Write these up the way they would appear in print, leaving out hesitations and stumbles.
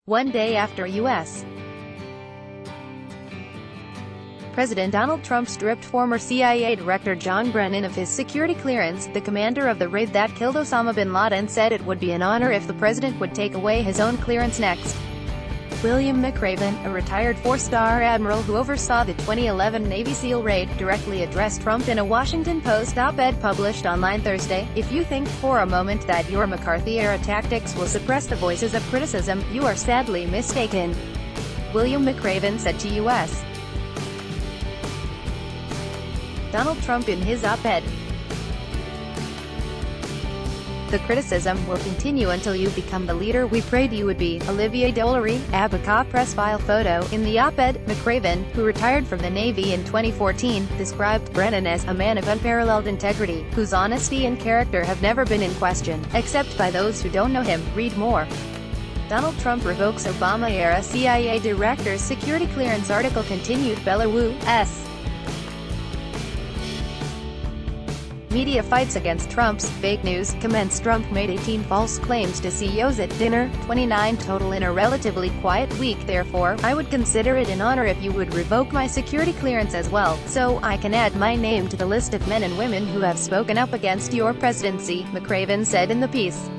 One day after U.S. President Donald Trump stripped former CIA Director John Brennan of his security clearance, the commander of the raid that killed Osama bin Laden said it would be an honor if the president would take away his own clearance next. William McRaven, a retired four-star admiral who oversaw the 2011 Navy SEAL raid, directly addressed Trump in a Washington Post op-ed published online Thursday. "If you think for a moment that your McCarthy-era tactics will suppress the voices of criticism, you are sadly mistaken," William McRaven said to U.S. Donald Trump in his op-ed. "The criticism will continue until you become the leader we prayed you would be." Olivier Dollery, Abaca press file photo. In the op-ed, McRaven, who retired from the Navy in 2014, described Brennan as a man of unparalleled integrity, whose honesty and character have never been in question, except by those who don't know him. Read more. Donald Trump revokes Obama-era CIA director's security clearance. Article continued. Belarus media fights against Trump's fake news commenced. Trump made 18 false claims to CEOs at dinner, 29 total in a relatively quiet week. "Therefore, I would consider it an honor if you would revoke my security clearance as well, so I can add my name to the list of men and women who have spoken up against your presidency," McRaven said in the piece.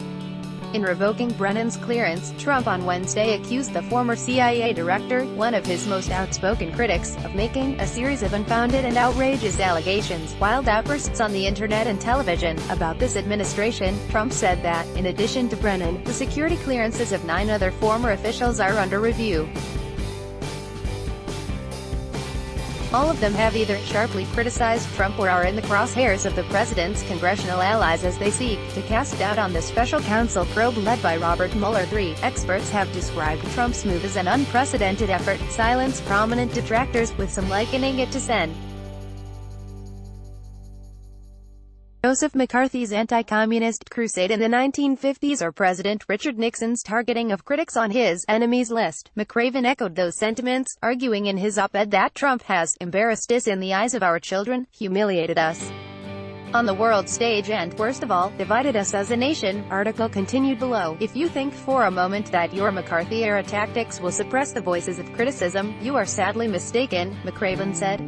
In revoking Brennan's clearance, Trump on Wednesday accused the former CIA director, one of his most outspoken critics, of making a series of unfounded and outrageous allegations, wild outbursts on the internet and television, about this administration. Trump said that, in addition to Brennan, the security clearances of 9 other former officials are under review. All of them have either sharply criticized Trump or are in the crosshairs of the president's congressional allies as they seek to cast doubt on the special counsel probe led by Robert Mueller. 3 experts have described Trump's move as an unprecedented effort to silence prominent detractors, with some likening it to Sen. Joseph McCarthy's anti-communist crusade in the 1950s, or President Richard Nixon's targeting of critics on his enemies list. McRaven echoed those sentiments, arguing in his op-ed that Trump has embarrassed us in the eyes of our children, humiliated us on the world stage, and, worst of all, divided us as a nation. Article continued below. "If you think for a moment that your McCarthy-era tactics will suppress the voices of criticism, you are sadly mistaken," McRaven said.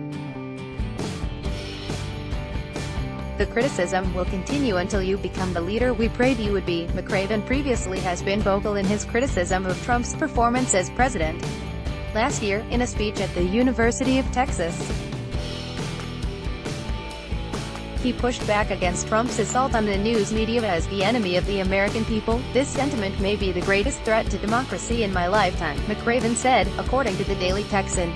"The criticism will continue until you become the leader we prayed you would be." McRaven previously has been vocal in his criticism of Trump's performance as president. Last year, in a speech at the University of Texas, he pushed back against Trump's assault on the news media as the enemy of the American people. "This sentiment may be the greatest threat to democracy in my lifetime," McRaven said, according to the Daily Texan.